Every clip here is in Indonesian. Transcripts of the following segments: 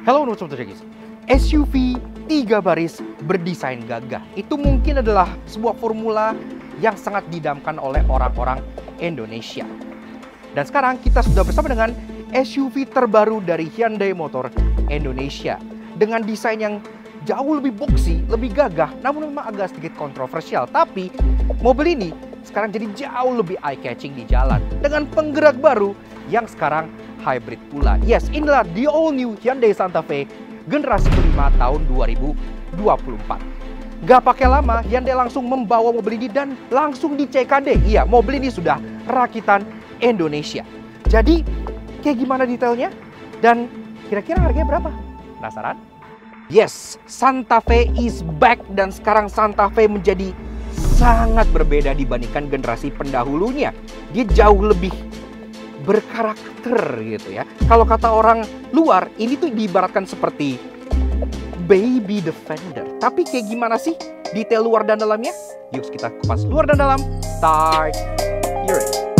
Halo Sobat Jagis. SUV 3 baris berdesain gagah. Itu mungkin adalah sebuah formula yang sangat didamkan oleh orang-orang Indonesia. Dan sekarang kita sudah bersama dengan SUV terbaru dari Hyundai Motor Indonesia. Dengan desain yang jauh lebih boxy, lebih gagah, namun memang agak sedikit kontroversial. Tapi mobil ini sekarang jadi jauh lebih eye-catching di jalan. Dengan penggerak baru yang sekarang hybrid pula. Yes, inilah the all new Hyundai Santa Fe generasi kelima tahun 2024. Gak pakai lama, Hyundai langsung membawa mobil ini dan langsung di CKD. Iya, mobil ini sudah rakitan Indonesia. Jadi, kayak gimana detailnya? Dan kira-kira harganya berapa? Penasaran? Yes, Santa Fe is back dan sekarang Santa Fe menjadi sangat berbeda dibandingkan generasi pendahulunya. Dia jauh lebih berkarakter gitu ya. Kalau kata orang luar, ini tuh diibaratkan seperti baby Defender. Tapi kayak gimana sih detail luar dan dalamnya? Yuk kita kupas luar dan dalam. Start your race.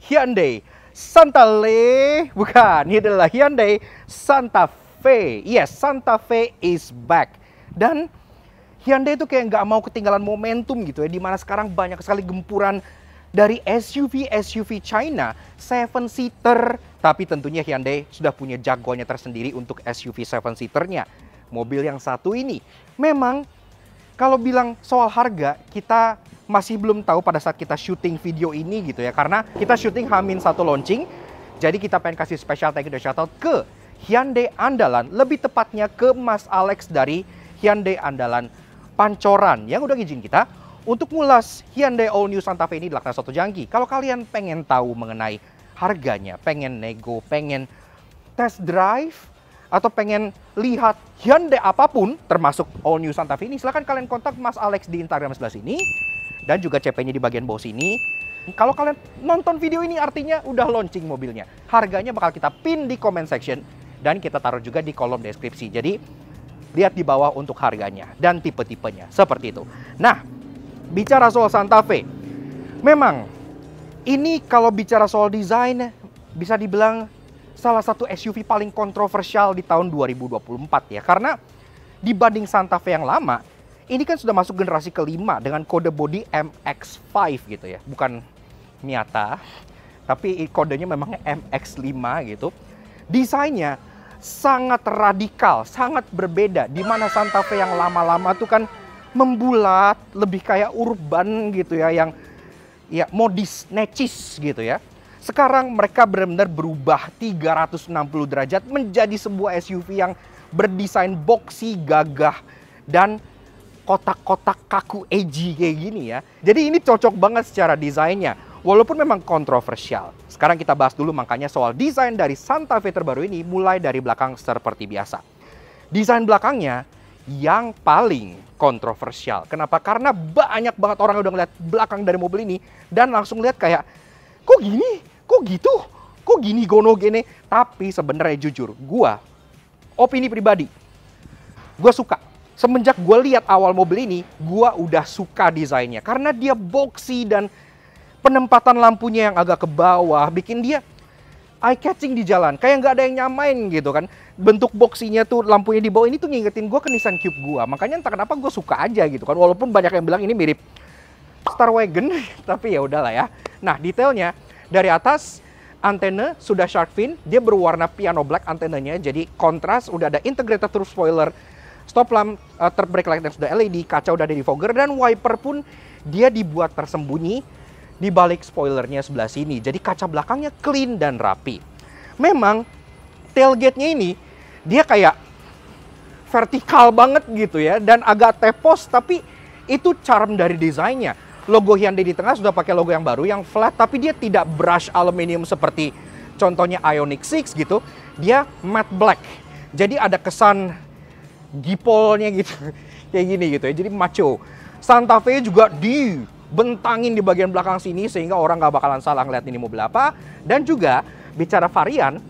Hyundai Santa Fe, bukan, ini adalah Hyundai Santa Fe. Yes, Santa Fe is back. Dan Hyundai itu kayak nggak mau ketinggalan momentum gitu ya, dimana sekarang banyak sekali gempuran dari SUV China, 7-seater. Tapi tentunya Hyundai sudah punya jagoannya tersendiri untuk SUV 7-seaternya. Mobil yang satu ini memang kalau bilang soal harga, kita masih belum tahu pada saat kita syuting video ini gitu ya. Karena kita syuting H-1 launching. Jadi kita pengen kasih special thank you dan shout out ke Hyundai Andalan. Lebih tepatnya ke Mas Alex dari Hyundai Andalan Pancoran. Yang udah ngizin kita untuk ngulas Hyundai All New Santa Fe ini di Lakna Soto Jangki. Kalau kalian pengen tahu mengenai harganya, pengen nego, pengen test drive, atau pengen lihat Hyundai apapun, termasuk All New Santa Fe ini, silahkan kalian kontak Mas Alex di Instagram sebelah sini. Dan juga CP-nya di bagian bawah sini. Kalau kalian nonton video ini artinya udah launching mobilnya. Harganya bakal kita pin di comment section. Dan kita taruh juga di kolom deskripsi. Jadi lihat di bawah untuk harganya dan tipe-tipenya. Seperti itu. Nah, bicara soal Santa Fe. Memang ini kalau bicara soal desain, bisa dibilang salah satu SUV paling kontroversial di tahun 2024 ya. Karena dibanding Santa Fe yang lama, ini kan sudah masuk generasi kelima dengan kode bodi MX-5 gitu ya. Bukan Miata, tapi kodenya memang MX-5 gitu. Desainnya sangat radikal, sangat berbeda. Di mana Santa Fe yang lama-lama tuh kan membulat, lebih kayak urban gitu ya. Yang ya modis, necis gitu ya. Sekarang mereka benar-benar berubah 360 derajat menjadi sebuah SUV yang berdesain boxy, gagah, dan kotak-kotak kaku edgy kayak gini ya. Jadi ini cocok banget secara desainnya. Walaupun memang kontroversial. Sekarang kita bahas dulu makanya soal desain dari Santa Fe terbaru ini, mulai dari belakang seperti biasa. Desain belakangnya yang paling kontroversial. Kenapa? Karena banyak banget orang yang udah ngeliat belakang dari mobil ini dan langsung lihat kayak, kok gini? Kok gitu? Kok gini gono gini? Tapi sebenarnya jujur, opini pribadi, gua suka. Semenjak gue lihat awal mobil ini, gue udah suka desainnya. Karena dia boxy dan penempatan lampunya yang agak ke bawah, bikin dia eye-catching di jalan. Kayak nggak ada yang nyamain gitu kan. Bentuk boxinya tuh, lampunya di bawah ini tuh ngingetin gue ke Nissan Cube gue. Makanya entah kenapa gue suka aja gitu kan. Walaupun banyak yang bilang ini mirip Star Wagon, tapi ya udahlah ya. Nah, detailnya dari atas, antena sudah shark fin. Dia berwarna piano black antenanya, jadi kontras. Udah ada integrated roof spoiler. Stop lamp, brake light yang sudah LED, kaca udah ada di fogger, dan wiper pun dia dibuat tersembunyi di balik spoilernya sebelah sini. Jadi kaca belakangnya clean dan rapi. Memang tailgate-nya ini dia kayak vertikal banget gitu ya, dan agak tepos, tapi itu charm dari desainnya. Logo Hyundai di tengah sudah pakai logo yang baru, yang flat, tapi dia tidak brush aluminium seperti contohnya Ioniq 6 gitu, dia matte black. Jadi ada kesan gipolnya gitu, kayak gini gitu ya, jadi macho. Santa Fe juga dibentangin di bagian belakang sini sehingga orang nggak bakalan salah ngeliat ini mobil apa. Dan juga bicara varian,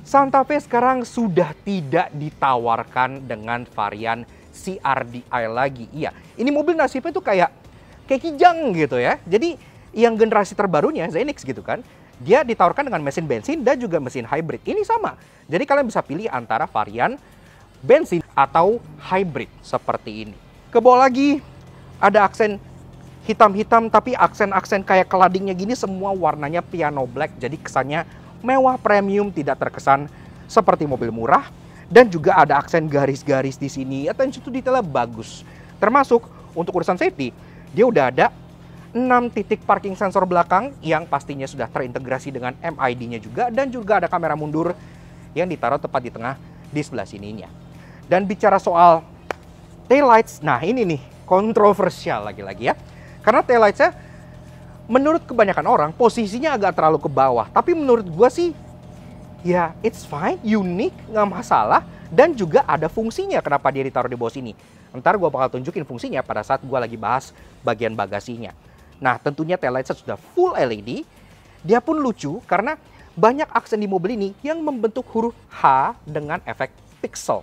Santa Fe sekarang sudah tidak ditawarkan dengan varian CRDI lagi. Iya, ini mobil nasibnya tuh kayak Kijang gitu ya. Jadi yang generasi terbarunya Zenix gitu kan, dia ditawarkan dengan mesin bensin dan juga mesin hybrid. Ini sama. Jadi kalian bisa pilih antara varian bensin atau hybrid seperti ini. Ke bawah lagi ada aksen hitam-hitam, tapi aksen-aksen kayak keladingnya gini semua warnanya piano black. Jadi kesannya mewah, premium, tidak terkesan seperti mobil murah. Dan juga ada aksen garis-garis di sini. Attention to detailnya bagus. Termasuk untuk urusan safety, dia udah ada 6 titik parking sensor belakang yang pastinya sudah terintegrasi dengan MID-nya juga. Dan juga ada kamera mundur yang ditaruh tepat di tengah di sebelah sininya. Dan bicara soal taillights, nah ini nih kontroversial lagi-lagi ya. Karena taillights-nya menurut kebanyakan orang posisinya agak terlalu ke bawah. Tapi menurut gua sih ya it's fine, unik, nggak masalah. Dan juga ada fungsinya kenapa dia ditaruh di bawah sini. Ntar gue bakal tunjukin fungsinya pada saat gue lagi bahas bagian bagasinya. Nah tentunya taillights sudah full LED. Dia pun lucu karena banyak aksen di mobil ini yang membentuk huruf H dengan efek pixel.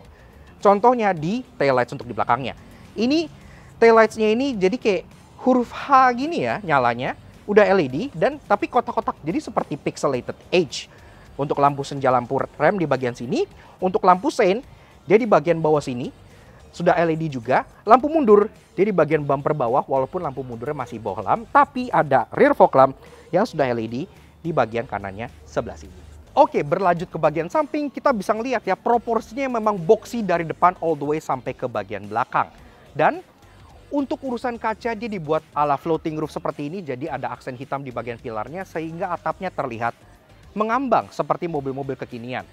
Contohnya di taillights untuk di belakangnya. Ini taillights-nya ini jadi kayak huruf H gini ya nyalanya. Udah LED dan tapi kotak-kotak jadi seperti pixelated edge. Untuk lampu senja, lampu rem di bagian sini. Untuk lampu sein dia di bagian bawah sini. Sudah LED juga, lampu mundur, jadi bagian bumper bawah walaupun lampu mundurnya masih bohlam, tapi ada rear fog lamp yang sudah LED di bagian kanannya sebelah sini. Oke, berlanjut ke bagian samping, kita bisa ngelihat ya proporsinya memang boxy dari depan all the way sampai ke bagian belakang. Dan untuk urusan kaca dia dibuat ala floating roof seperti ini, jadi ada aksen hitam di bagian pilarnya sehingga atapnya terlihat mengambang seperti mobil-mobil kekinian.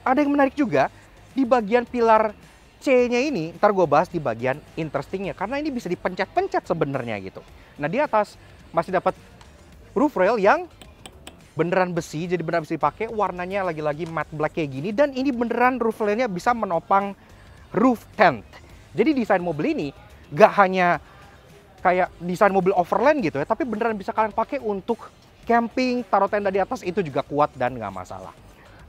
Ada yang menarik juga di bagian pilar C-nya ini, ntar gue bahas di bagian interestingnya karena ini bisa dipencet-pencet sebenarnya gitu. Nah di atas masih dapat roof rail yang beneran besi, jadi beneran bisa dipakai. Warnanya lagi-lagi matte black kayak gini dan ini beneran roof railnya bisa menopang roof tent. Jadi desain mobil ini gak hanya kayak desain mobil overland gitu ya, tapi beneran bisa kalian pakai untuk camping, taruh tenda di atas itu juga kuat dan gak masalah.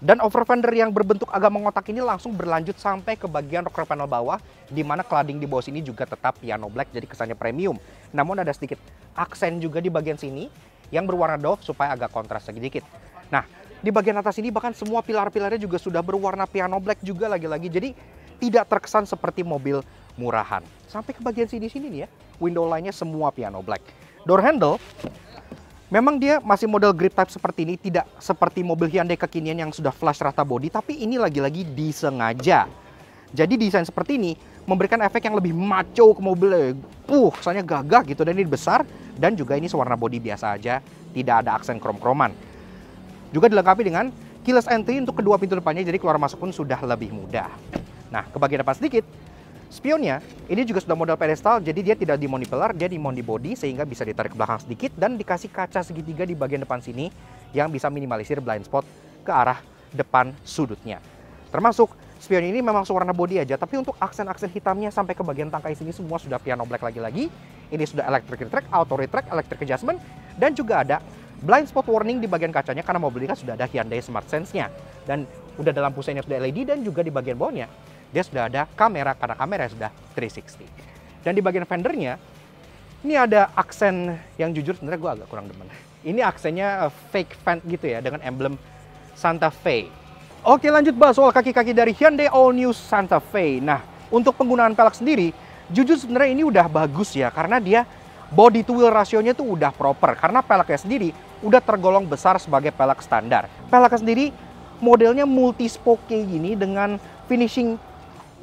Dan over fender yang berbentuk agak mengotak ini langsung berlanjut sampai ke bagian rocker panel bawah, di mana cladding di bawah sini juga tetap piano black, jadi kesannya premium. Namun ada sedikit aksen juga di bagian sini yang berwarna doff supaya agak kontras sedikit. Nah, di bagian atas ini bahkan semua pilar-pilarnya juga sudah berwarna piano black juga lagi-lagi, jadi tidak terkesan seperti mobil murahan. Sampai ke bagian sini-sini nih ya, window line-nya semua piano black. Door handle memang dia masih model grip type seperti ini, tidak seperti mobil Hyundai kekinian yang sudah flush rata body, tapi ini lagi-lagi disengaja. Jadi desain seperti ini memberikan efek yang lebih macho ke mobilnya. Kesannya gagah gitu, dan ini besar, dan juga ini sewarna body biasa aja, tidak ada aksen krom-kroman. Juga dilengkapi dengan keyless entry untuk kedua pintu depannya, jadi keluar masuk pun sudah lebih mudah. Nah, ke bagian depan sedikit. Spionnya, ini juga sudah model pedestal, jadi dia tidak di mount di pilar, dia di mount di body sehingga bisa ditarik ke belakang sedikit dan dikasih kaca segitiga di bagian depan sini yang bisa minimalisir blind spot ke arah depan sudutnya. Termasuk spion ini memang sewarna body aja, tapi untuk aksen-aksen hitamnya sampai ke bagian tangkai sini semua sudah piano black lagi-lagi. Ini sudah electric retract, auto retract, electric adjustment, dan juga ada blind spot warning di bagian kacanya karena mobil ini kan sudah ada Hyundai Smart Sense-nya. Dan udah ada lampu sein yang sudah LED dan juga di bagian bawahnya dia sudah ada kamera karena kamera sudah 360. Dan di bagian fendernya ini ada aksen yang jujur sebenarnya gue agak kurang demen. Ini aksennya fake fend gitu ya dengan emblem Santa Fe. Oke, lanjut bahas soal kaki-kaki dari Hyundai All New Santa Fe. Nah, untuk penggunaan pelek sendiri jujur sebenarnya ini udah bagus ya karena dia body to wheel rasionya tuh udah proper karena peleknya sendiri udah tergolong besar sebagai pelek standar. Peleknya sendiri modelnya multi spoke kayak gini dengan finishing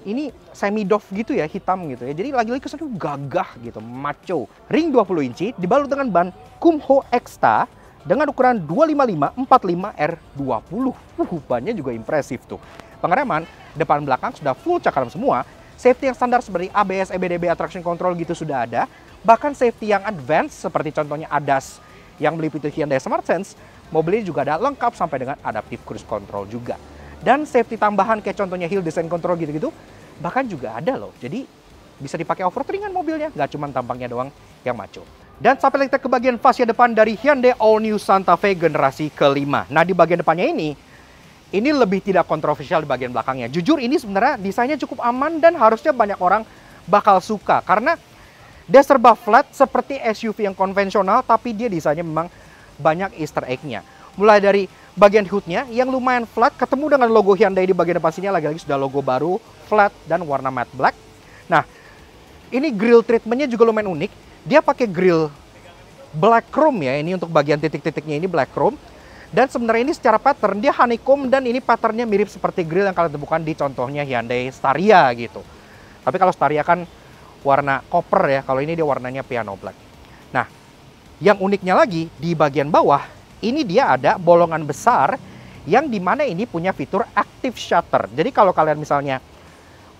ini semi doff gitu ya, hitam gitu ya. Jadi lagi-lagi kesannya gagah gitu, macho. Ring 20 inci dibalut dengan ban Kumho Exta dengan ukuran 255/45R20. Bannya juga impresif tuh. Pengereman depan belakang sudah full cakram semua. Safety yang standar seperti ABS, EBDB, traction control gitu sudah ada. Bahkan safety yang advance seperti contohnya ADAS yang meliputi Hyundai Smart Sense mobil ini juga ada lengkap sampai dengan adaptive cruise control juga. Dan safety tambahan kayak contohnya hill descent control gitu-gitu, bahkan juga ada loh. Jadi bisa dipakai off-road ringan mobilnya, nggak cuma tampangnya doang yang maco. Dan sampai kita ke bagian fascia depan dari Hyundai All New Santa Fe generasi kelima. Nah, di bagian depannya ini lebih tidak kontroversial di bagian belakangnya. Jujur ini sebenarnya desainnya cukup aman dan harusnya banyak orang bakal suka. Karena dia serba flat seperti SUV yang konvensional, tapi dia desainnya memang banyak easter egg-nya. Mulai dari bagian hood-nya yang lumayan flat, ketemu dengan logo Hyundai di bagian depan sini, lagi-lagi sudah logo baru, flat dan warna matte black. Nah, ini grill treatment-nya juga lumayan unik. Dia pakai grill black chrome ya, ini untuk bagian titik-titiknya ini black chrome. Dan sebenarnya ini secara pattern dia honeycomb, dan ini patternnya mirip seperti grill yang kalian temukan di contohnya Hyundai Staria gitu. Tapi kalau Staria kan warna copper ya, kalau ini dia warnanya piano black. Nah, yang uniknya lagi di bagian bawah, ini dia ada bolongan besar yang dimana ini punya fitur active shutter. Jadi kalau kalian misalnya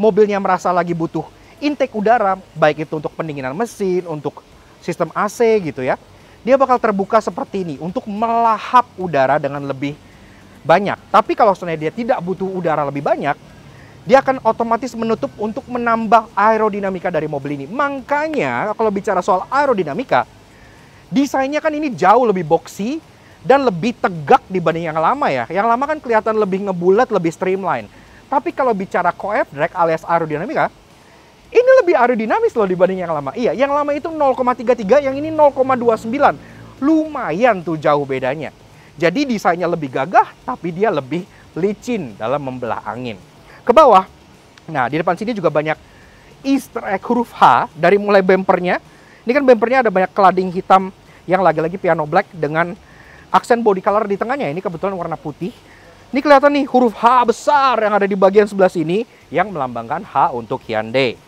mobilnya merasa lagi butuh intake udara, baik itu untuk pendinginan mesin, untuk sistem AC gitu ya, dia bakal terbuka seperti ini untuk melahap udara dengan lebih banyak. Tapi kalau sebenarnya dia tidak butuh udara lebih banyak, dia akan otomatis menutup untuk menambah aerodinamika dari mobil ini. Makanya kalau bicara soal aerodinamika, desainnya kan ini jauh lebih boxy dan lebih tegak dibanding yang lama ya. Yang lama kan kelihatan lebih ngebulat, lebih streamline. Tapi kalau bicara coef drag alias aerodinamika, ini lebih aerodinamis loh dibanding yang lama. Iya, yang lama itu 0,33, yang ini 0,29. Lumayan tuh jauh bedanya. Jadi desainnya lebih gagah, tapi dia lebih licin dalam membelah angin. Ke bawah, nah di depan sini juga banyak easter egg huruf H, dari mulai bempernya. Ini kan bempernya ada banyak cladding hitam yang lagi-lagi piano black dengan aksen body color di tengahnya. Ini kebetulan warna putih. Ini kelihatan nih huruf H besar yang ada di bagian sebelah sini yang melambangkan H untuk Hyundai.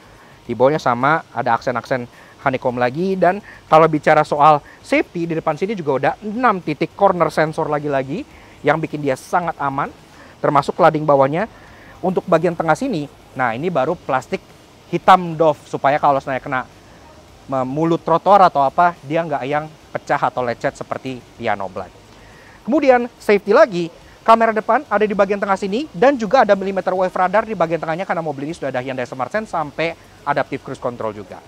Di bawahnya sama, ada aksen-aksen honeycomb lagi. Dan kalau bicara soal safety, di depan sini juga udah 6 titik corner sensor lagi-lagi yang bikin dia sangat aman. Termasuk cladding bawahnya. Untuk bagian tengah sini, nah ini baru plastik hitam doff, supaya kalau saya kena mulut trotoar atau apa, dia nggak yang pecah atau lecet seperti piano black. Kemudian safety lagi, kamera depan ada di bagian tengah sini, dan juga ada millimeter wave radar di bagian tengahnya karena mobil ini sudah ada Hyundai Smart Sense sampai adaptive cruise control juga.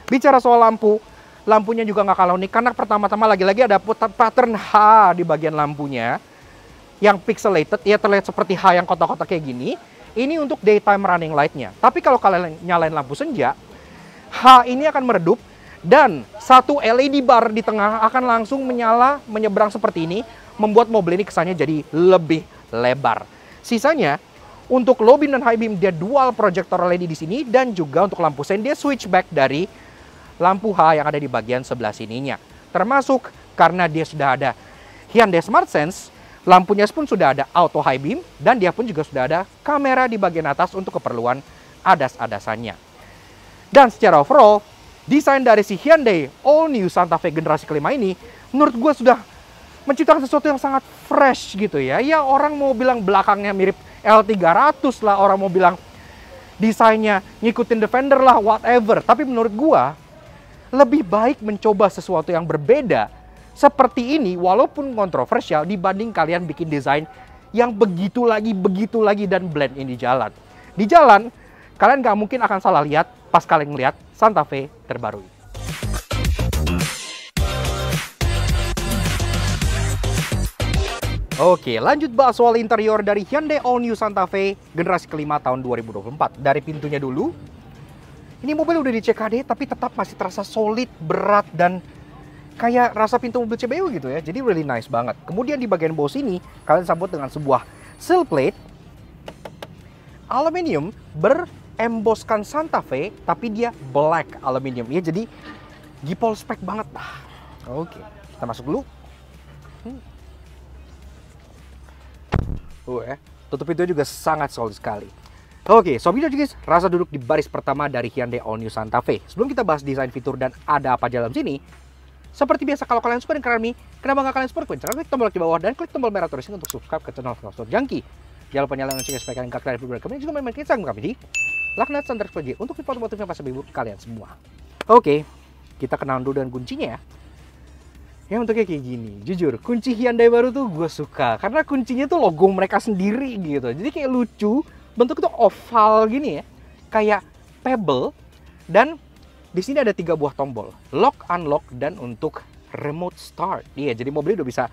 Bicara soal lampu, lampunya juga nggak kalah unik karena pertama-tama lagi-lagi ada pattern H di bagian lampunya yang pixelated, ya terlihat seperti H yang kotak-kotak kayak gini. Ini untuk daytime running light-nya. Tapi kalau kalian nyalain lampu senja, H ini akan meredup dan satu LED bar di tengah akan langsung menyala, menyeberang seperti ini, membuat mobil ini kesannya jadi lebih lebar. Sisanya, untuk low beam dan high beam dia dual projector LED di sini, dan juga untuk lampu sen dia switchback dari lampu H yang ada di bagian sebelah sininya. Termasuk karena dia sudah ada Hyundai Smart Sense, lampunya pun sudah ada auto high beam, dan dia pun juga sudah ada kamera di bagian atas untuk keperluan adas-adasannya. Dan secara overall, desain dari si Hyundai All New Santa Fe generasi kelima ini, menurut gue sudah menciptakan sesuatu yang sangat fresh gitu ya. Ya orang mau bilang belakangnya mirip L300 lah, orang mau bilang desainnya ngikutin Defender lah, whatever. Tapi menurut gue, lebih baik mencoba sesuatu yang berbeda seperti ini, walaupun kontroversial, dibanding kalian bikin desain yang begitu lagi, dan blend in di jalan. Di jalan, kalian nggak mungkin akan salah lihat pas kalian ngeliat Santa Fe terbaru ini. Oke, lanjut bahas soal interior dari Hyundai All New Santa Fe generasi kelima tahun 2024. Dari pintunya dulu, ini mobil udah di CKD, tapi tetap masih terasa solid, berat, dan kayak rasa pintu mobil CBU gitu ya. Jadi really nice banget. Kemudian di bagian bawah sini kalian sambut dengan sebuah sill plate aluminium beremboskan Santa Fe, tapi dia black aluminium ya. Jadi gipol spek banget lah. Oke, kita masuk dulu. Tutup pintu juga sangat solid sekali. Oke, Sobi dan guys, rasa duduk di baris pertama dari Hyundai All New Santa Fe. Sebelum kita bahas desain, fitur, dan ada apa dalam sini, seperti biasa, kalau kalian suka dengan kami, kenapa nggak kalian support kalian? Klik tombol like di bawah dan klik tombol merah tulisnya untuk subscribe ke channel Vlogspot Junkie. Jangan lupa nyalakan loncengnya supaya kalian nggak ketinggalan video kami, juga main Instagram kami di Laknat Santer Project untuk info motif yang pas ibu kalian semua. Oke, kita kenalan dulu dengan kuncinya ya. yang bentuknya kayak gini. Jujur, kunci Hyundai baru tuh gue suka karena kuncinya tuh logo mereka sendiri gitu. Jadi kayak lucu, bentuk tuh oval gini ya, kayak pebble. Dan di sini ada 3 buah tombol, lock, unlock, dan untuk remote start. Iya, jadi mobilnya udah bisa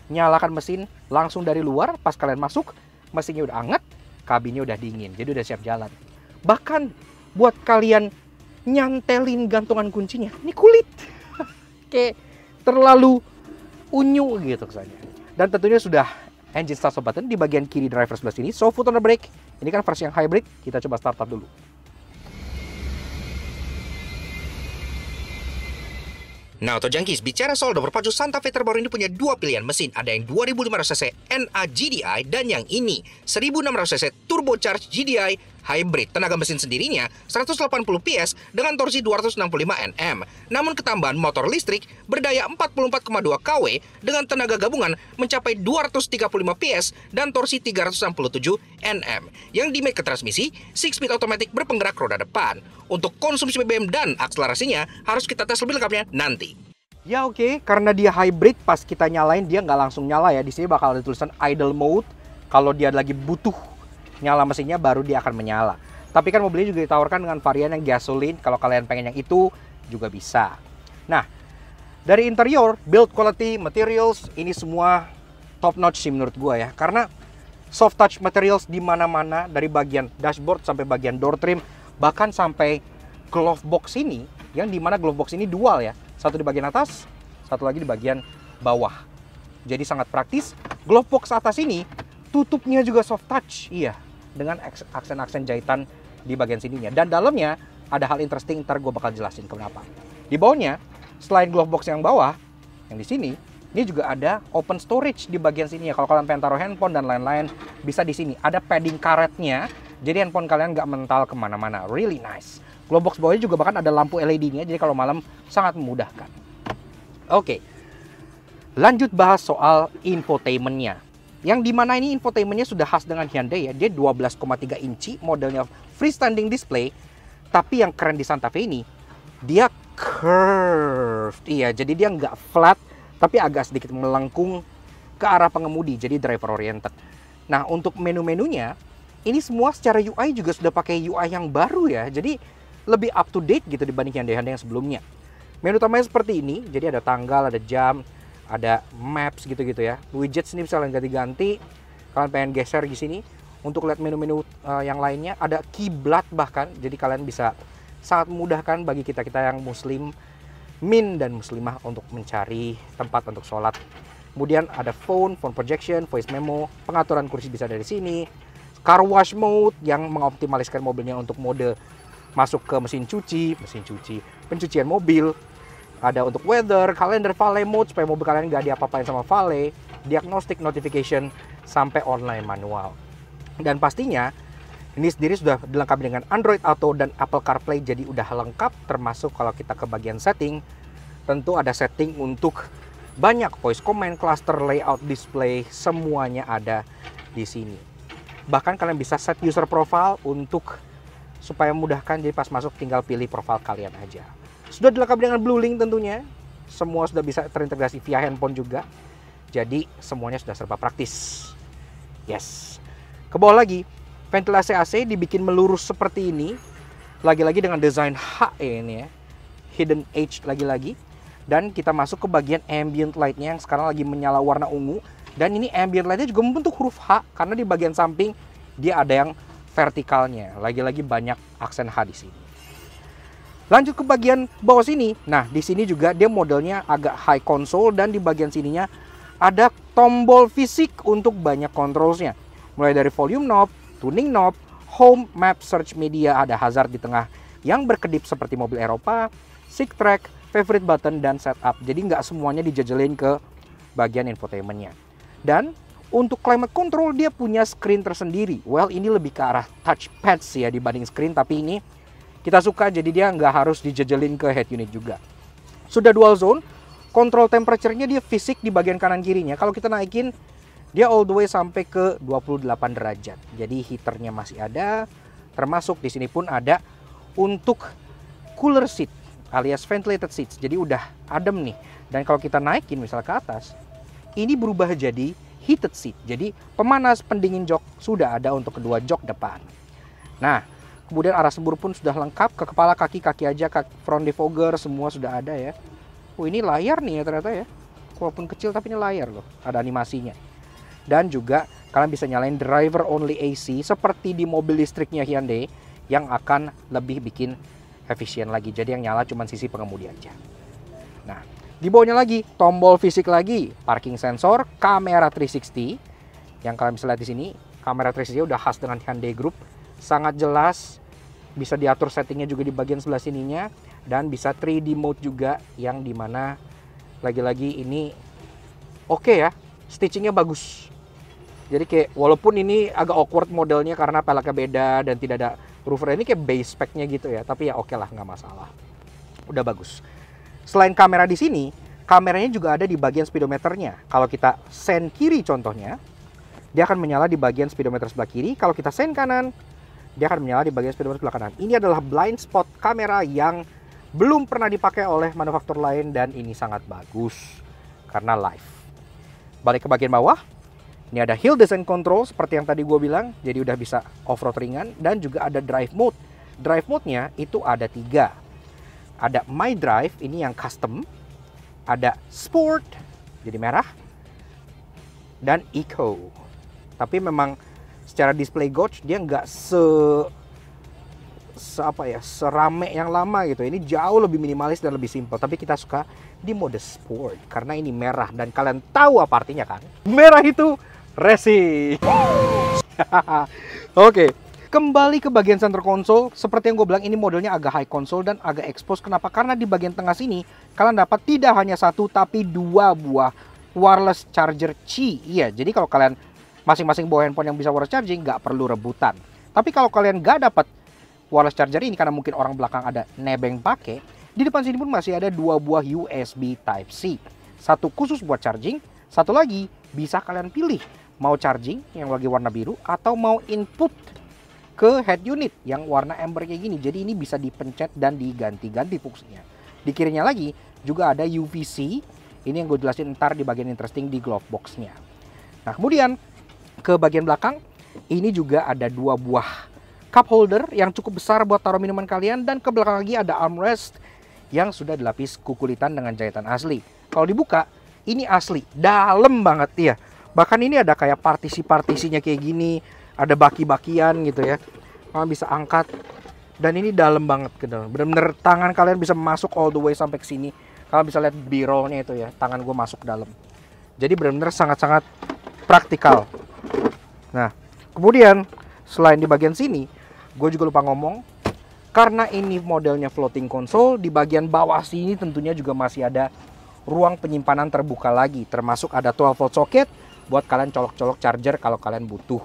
nyalakan mesin langsung dari luar. Pas kalian masuk, mesinnya udah anget, kabinnya udah dingin, jadi udah siap jalan. Bahkan buat kalian nyantelin gantungan kuncinya, ini kulit kayak terlalu unyu gitu kesannya. Dan tentunya sudah engine start stop button di bagian kiri driver sebelah sini. So foot on the brake. Ini kan versi yang hybrid. Kita coba start up dulu. Nah, Auto Junkies, bicara soal overpacu, Santa Fe terbaru ini punya 2 pilihan mesin. Ada yang 2500cc NA GDI dan yang ini 1600cc turbocharged GDI hybrid. Tenaga mesin sendirinya 180 PS dengan torsi 265 Nm. Namun ketambahan motor listrik berdaya 44,2 kW dengan tenaga gabungan mencapai 235 PS dan torsi 367 Nm. Yang di make ke transmisi 6-speed automatic berpenggerak roda depan. Untuk konsumsi BBM dan akselerasinya harus kita tes lebih lengkapnya nanti. Ya oke, karena dia hybrid, pas kita nyalain dia nggak langsung nyala ya. Di sini bakal ada tulisan idle mode. Kalau dia lagi butuh nyala mesinnya baru dia akan menyala. Tapi kan mobilnya juga ditawarkan dengan varian yang gasoline. Kalau kalian pengen yang itu juga bisa. Nah, dari interior, build quality, materials, ini semua top notch sih menurut gua ya. Karena soft touch materials di mana-mana, dari bagian dashboard sampai bagian door trim, bahkan sampai glove box ini, yang dimana glove box ini dual ya. Satu di bagian atas, satu lagi di bagian bawah. Jadi sangat praktis. Glove box atas ini tutupnya juga soft touch, iya, dengan aksen-aksen jahitan di bagian sininya. Dan dalamnya ada hal interesting, ntar gue bakal jelasin kenapa. Di bawahnya, selain glove box yang bawah, yang di sini, ini juga ada open storage di bagian sini ya. Kalau kalian pengen taruh handphone dan lain-lain, bisa di sini. Ada padding karetnya, jadi handphone kalian nggak mental kemana-mana. Really nice. Glove box bawahnya juga bahkan ada lampu LED-nya, jadi kalau malam sangat memudahkan. Oke, lanjut bahas soal infotainment-nya. Yang dimana ini infotainment-nya sudah khas dengan Hyundai ya. Dia 12,3 inci, modelnya freestanding display. Tapi yang keren di Santa Fe ini, dia curved. Iya, jadi dia nggak flat, tapi agak sedikit melengkung ke arah pengemudi, jadi driver oriented. Nah, untuk menu-menunya, ini semua secara UI juga sudah pakai UI yang baru ya. Jadi lebih up to date gitu dibanding Hyundai yang sebelumnya. Menu utamanya seperti ini, jadi ada tanggal, ada jam, ada maps gitu-gitu ya. Widgets ini bisa kalian ganti-ganti. Kalian pengen geser di sini untuk lihat menu-menu yang lainnya. Ada kiblat bahkan, jadi kalian bisa sangat memudahkan bagi kita-kita yang muslim, min dan muslimah untuk mencari tempat untuk sholat. Kemudian ada phone projection, voice memo, pengaturan kursi bisa dari sini. Car wash mode yang mengoptimaliskan mobilnya untuk mode masuk ke mesin cuci, pencucian mobil. Ada untuk weather, kalender, valet mode supaya mobil kalian nggak diapa-apain sama valet, diagnostic, notification, sampai online manual. Dan pastinya ini sendiri sudah dilengkapi dengan Android Auto dan Apple CarPlay, jadi udah lengkap. Termasuk kalau kita ke bagian setting, tentu ada setting untuk banyak voice command, cluster, layout, display, semuanya ada di sini. Bahkan kalian bisa set user profile untuk supaya memudahkan, jadi pas masuk tinggal pilih profil kalian aja. Sudah dilengkapi dengan Blue Link tentunya. Semua sudah bisa terintegrasi via handphone juga. Jadi semuanya sudah serba praktis. Yes. Ke bawah lagi, ventilasi AC dibikin melurus seperti ini. Lagi-lagi dengan desain HE ini ya. Hidden H lagi-lagi. Dan kita masuk ke bagian ambient light-nya yang sekarang lagi menyala warna ungu. Dan ini ambient light-nya juga membentuk huruf H karena di bagian samping dia ada yang vertikalnya. Lagi-lagi banyak aksen H di sini. Lanjut ke bagian bawah sini. Nah, di sini juga dia modelnya agak high console dan di bagian sininya ada tombol fisik untuk banyak controlsnya. Mulai dari volume knob, tuning knob, home, map, search media, ada hazard di tengah yang berkedip seperti mobil Eropa, seek track, favorite button, dan setup. Jadi nggak semuanya dijajalin ke bagian infotainmentnya. Dan untuk climate control dia punya screen tersendiri. Well, ini lebih ke arah touchpad sih ya dibanding screen, tapi ini kita suka jadi dia nggak harus dijejelin ke head unit juga. Sudah dual zone, control temperature-nya dia fisik di bagian kanan kirinya. Kalau kita naikin, dia all the way sampai ke 28 derajat. Jadi heaternya masih ada, termasuk di sini pun ada untuk cooler seat alias ventilated seats. Jadi udah adem nih Dan kalau kita naikin misal ke atas, ini berubah jadi heated seat. Jadi pemanas pendingin jok sudah ada untuk kedua jok depan. Nah, kemudian arah sembur pun sudah lengkap, ke kepala, kaki aja, front defogger semua sudah ada ya. Ini layar nih ya ternyata ya. Walaupun kecil tapi ini layar loh, ada animasinya. Dan juga kalian bisa nyalain driver only AC seperti di mobil listriknya Hyundai yang akan lebih bikin efisien lagi. Jadi yang nyala cuma sisi pengemudi aja. Nah, di bawahnya lagi tombol fisik lagi, parking sensor, kamera 360. Yang kalian bisa lihat di sini, kamera 360 udah khas dengan Hyundai Group, sangat jelas. Bisa diatur settingnya juga di bagian sebelah sininya, dan bisa 3D mode juga yang dimana lagi-lagi ini oke ya, stitchingnya bagus. Jadi kayak walaupun ini agak awkward modelnya karena peleknya beda dan tidak ada roofer, ini kayak base spec-nya gitu ya, tapi ya oke lah, nggak masalah. Udah bagus. Selain kamera di sini, kameranya juga ada di bagian speedometernya. Kalau kita sen kiri contohnya, dia akan menyala di bagian speedometer sebelah kiri. Kalau kita sen kanan, dia akan menyala di bagian speedometer sebelah kanan. Ini adalah blind spot kamera yang belum pernah dipakai oleh manufaktur lain dan ini sangat bagus karena live. Balik ke bagian bawah, ini ada hill descent control seperti yang tadi gue bilang, jadi udah bisa off-road ringan, dan juga ada drive mode. Drive mode-nya itu ada 3. Ada My Drive, ini yang custom, ada Sport, jadi merah, dan Eco. Tapi memang secara display gauge dia nggak serame yang lama gitu. Ini jauh lebih minimalis dan lebih simple. Tapi kita suka di mode sport karena ini merah, dan kalian tahu apa artinya kan? Merah itu racing. Oke, kembali ke bagian center console. Seperti yang gue bilang, ini modelnya agak high console dan agak expose. Kenapa? Karena di bagian tengah sini kalian dapat tidak hanya 1 tapi 2 buah wireless charger Qi. Iya, jadi kalau kalian masing-masing bawa handphone yang bisa wireless charging, nggak perlu rebutan. Tapi kalau kalian nggak dapat wireless charger ini karena mungkin orang belakang ada nebeng pakai, di depan sini pun masih ada 2 buah USB Type-C. Satu khusus buat charging, satu lagi bisa kalian pilih mau charging yang lagi warna biru atau mau input ke head unit yang warna amber kayak gini. Jadi ini bisa dipencet dan diganti-ganti fungsinya. Di kirinya lagi juga ada UVC. Ini yang gue jelasin ntar di bagian interesting di glove box-nya. Nah, kemudian ke bagian belakang ini juga ada 2 buah cup holder yang cukup besar buat taruh minuman kalian, dan ke belakang lagi ada armrest yang sudah dilapis kukulitan dengan jahitan asli. Kalau dibuka ini asli, dalam banget ya. Bahkan ini ada kayak partisi-partisinya kayak gini, ada baki-bakian gitu ya. Kalian bisa angkat, dan ini dalam banget ke dalam. Bener-bener tangan kalian bisa masuk all the way sampai ke sini. Kalian bisa lihat b-rollnya itu ya, tangan gue masuk ke dalam. Jadi bener-bener sangat-sangat praktikal. Nah, kemudian selain di bagian sini, gue juga lupa ngomong, karena ini modelnya floating console, di bagian bawah sini tentunya juga masih ada ruang penyimpanan terbuka lagi, termasuk ada 12 volt socket buat kalian colok-colok charger kalau kalian butuh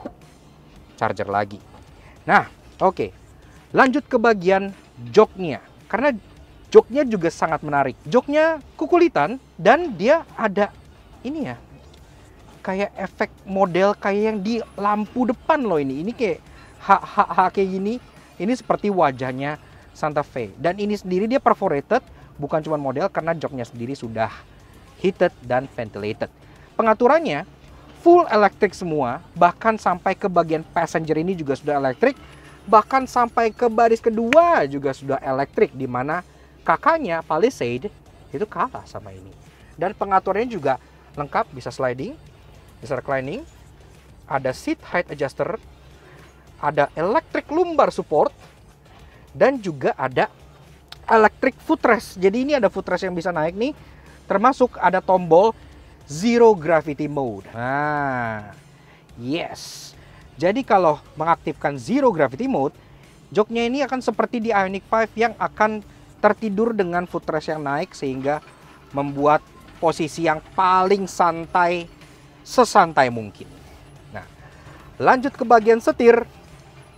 charger lagi. Nah, oke. Lanjut ke bagian joknya, karena joknya juga sangat menarik. Joknya kukulitan dan dia ada ini ya, kayak efek model kayak yang di lampu depan loh ini. Ini kayak kayak gini. Ini seperti wajahnya Santa Fe. Dan ini sendiri dia perforated, bukan cuma model karena joknya sendiri sudah heated dan ventilated. Pengaturannya full elektrik semua, bahkan sampai ke bagian passenger ini juga sudah elektrik, bahkan sampai ke baris kedua juga sudah elektrik, di mana kakaknya Palisade itu kalah sama ini. Dan pengaturannya juga lengkap, bisa sliding, bisa reclining, ada seat height adjuster, ada electric lumbar support, dan juga ada electric footrest. Jadi ini ada footrest yang bisa naik nih, termasuk ada tombol zero gravity mode. Nah, yes. Jadi kalau mengaktifkan zero gravity mode, joknya ini akan seperti di Ioniq 5 yang akan tertidur dengan footrest yang naik, sehingga membuat posisi yang paling santai, sesantai mungkin. Nah, lanjut ke bagian setir.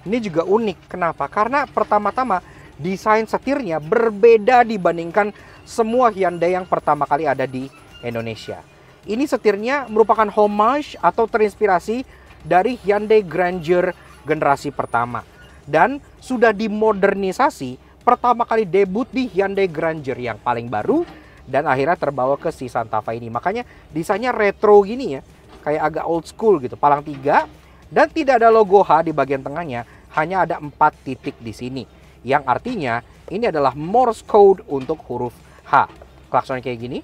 Ini juga unik. Kenapa? Karena pertama-tama desain setirnya berbeda dibandingkan semua Hyundai yang pertama kali ada di Indonesia. Ini setirnya merupakan homage atau terinspirasi dari Hyundai Grandeur generasi pertama. Dan sudah dimodernisasi, pertama kali debut di Hyundai Grandeur yang paling baru, dan akhirnya terbawa ke si Santa Fe ini. Makanya desainnya retro gini ya, kayak agak old school gitu. Palang 3 dan tidak ada logo H di bagian tengahnya, hanya ada 4 titik di sini. Yang artinya ini adalah Morse code untuk huruf H. Klaksonnya kayak gini.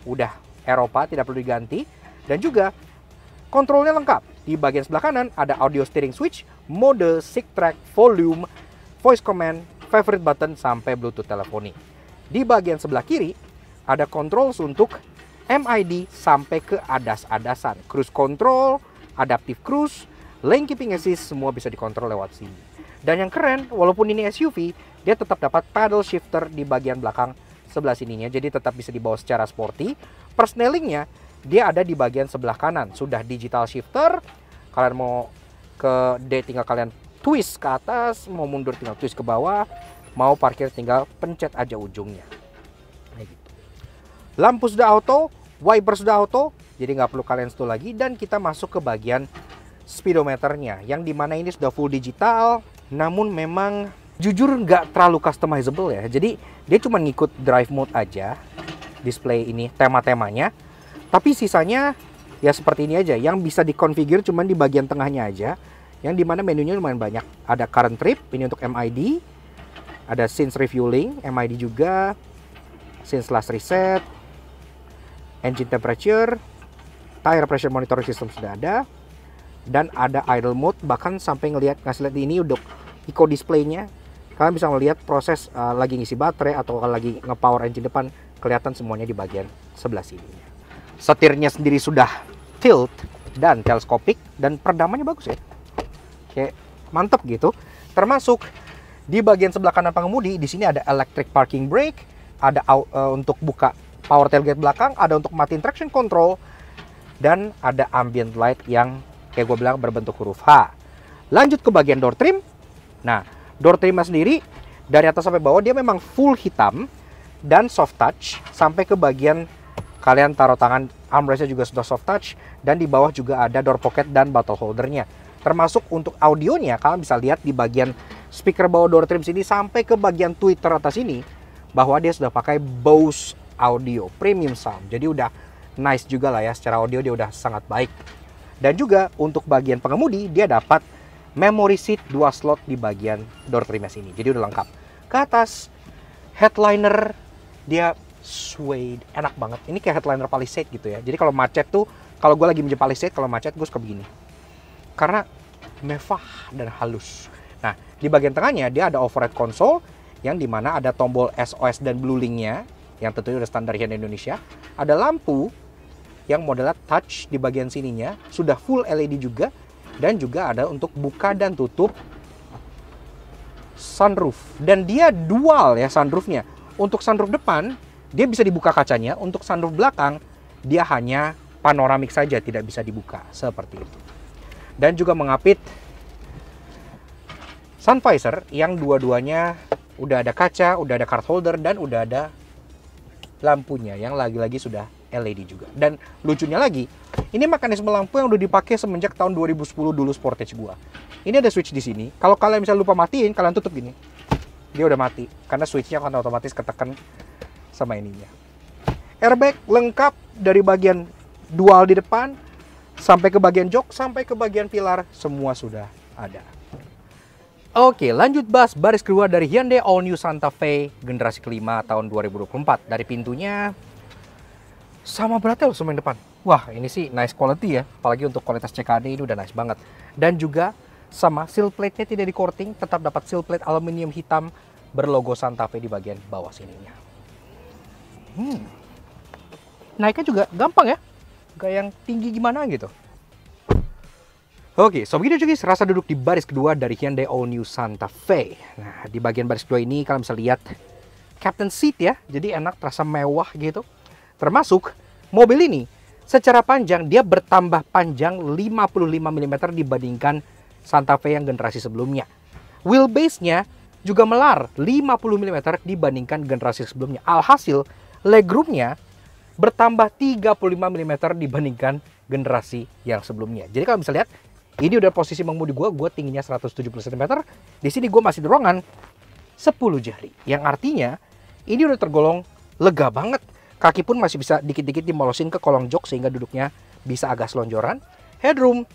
Udah Eropa, tidak perlu diganti. Dan juga kontrolnya lengkap. Di bagian sebelah kanan ada audio steering switch, mode, sync track, volume, voice command, favorite button, sampai Bluetooth teleponi. Di bagian sebelah kiri ada controls untuk MID sampai ke adas-adasan. Cruise control, adaptive cruise, lane keeping assist, semua bisa dikontrol lewat sini. Dan yang keren, walaupun ini SUV, dia tetap dapat paddle shifter di bagian belakang sebelah sininya. Jadi tetap bisa dibawa secara sporty. Persnelingnya dia ada di bagian sebelah kanan. Sudah digital shifter. Kalian mau ke D tinggal kalian twist ke atas, mau mundur tinggal twist ke bawah, mau parkir tinggal pencet aja ujungnya. Kayak gitu. Lampu sudah auto, wiper sudah auto, jadi nggak perlu kalian setel lagi. Dan kita masuk ke bagian speedometernya, yang dimana ini sudah full digital. Namun memang jujur nggak terlalu customizable ya. Jadi dia cuma ngikut drive mode aja, display ini tema-temanya. Tapi sisanya ya seperti ini aja, yang bisa dikonfigure cuma di bagian tengahnya aja, yang dimana menunya lumayan banyak. Ada current trip, ini untuk MID, ada since refueling, MID juga, since last reset, engine temperature, tire pressure monitoring system sudah ada, dan ada idle mode. Bahkan sampai ngasih lihat ini untuk eco displaynya, kalian bisa ngelihat proses lagi ngisi baterai atau lagi nge-power engine depan, kelihatan semuanya di bagian sebelah sini. Setirnya sendiri sudah tilt dan teleskopik, dan peredamannya bagus ya, kayak mantep gitu. Termasuk di bagian sebelah kanan pengemudi, di sini ada electric parking brake, ada untuk buka power tailgate belakang, ada untuk matiin traction control, dan ada ambient light yang kayak gue bilang berbentuk huruf H. Lanjut ke bagian door trim. Nah, door trimnya sendiri dari atas sampai bawah dia memang full hitam dan soft touch, sampai ke bagian kalian taruh tangan, armrestnya juga sudah soft touch, dan di bawah juga ada door pocket dan bottle holdernya. Termasuk untuk audionya, kalian bisa lihat di bagian speaker bawah door trim sini sampai ke bagian tweeter atas ini, bahwa dia sudah pakai Bose audio premium sound. Jadi udah nice juga lah ya, secara audio dia udah sangat baik. Dan juga untuk bagian pengemudi, dia dapat memory seat 2 slot di bagian door trimnya sini. Jadi udah lengkap. Ke atas, headliner dia suede, enak banget. Ini kayak headliner Palisade gitu ya. Jadi kalau macet tuh, kalau gue lagi minjem Palisade, kalau macet gue suka begini. Karena mewah dan halus. Nah, di bagian tengahnya dia ada overhead console, yang dimana ada tombol SOS dan blue link-nya, yang tentunya udah standar Hyundai Indonesia. Ada lampu yang modelnya touch di bagian sininya, sudah full LED juga, dan juga ada untuk buka dan tutup sunroof. Dan dia dual ya sunroofnya. Untuk sunroof depan, dia bisa dibuka kacanya. Untuk sunroof belakang, dia hanya panoramik saja, tidak bisa dibuka, seperti itu. Dan juga mengapit sun visor yang dua-duanya udah ada kaca, udah ada card holder, dan udah ada lampunya yang lagi-lagi sudah LED juga. Dan lucunya lagi, ini mekanisme lampu yang udah dipakai semenjak tahun 2010 dulu Sportage gua. Ini ada switch di sini. Kalau kalian misalnya lupa matiin, kalian tutup gini. Dia udah mati karena switchnya akan otomatis ketekan sama ininya. Airbag lengkap dari bagian dual di depan sampai ke bagian jok, sampai ke bagian pilar, semua sudah ada. Oke, lanjut bahas baris kedua dari Hyundai All New Santa Fe generasi kelima tahun 2024. Dari pintunya sama beratnya loh sama yang depan. Wah, ini sih nice quality ya. Apalagi untuk kualitas CKD ini udah nice banget. Dan juga sama seal plate-nya tidak di-coating, tetap dapat seal plate aluminium hitam berlogo Santa Fe di bagian bawah sininya. Naiknya juga gampang ya. Gak yang tinggi gimana gitu. Oke, so begitu guys, rasa duduk di baris kedua dari Hyundai All New Santa Fe. Nah, di bagian baris kedua ini kalian bisa lihat captain seat ya. Jadi enak, terasa mewah gitu. Termasuk mobil ini secara panjang dia bertambah panjang 55 mm dibandingkan Santa Fe yang generasi sebelumnya. Wheelbase-nya juga melar 50 mm dibandingkan generasi sebelumnya. Alhasil legroom-nya bertambah 35 mm dibandingkan generasi yang sebelumnya. Jadi kalau bisa lihat, ini udah posisi mengemudi gue tingginya 170 cm. Di sini gue masih dorongan 10 jari. Yang artinya ini udah tergolong lega banget. Kaki pun masih bisa dikit-dikit dimolosin ke kolong jok sehingga duduknya bisa agak selonjoran. Headroom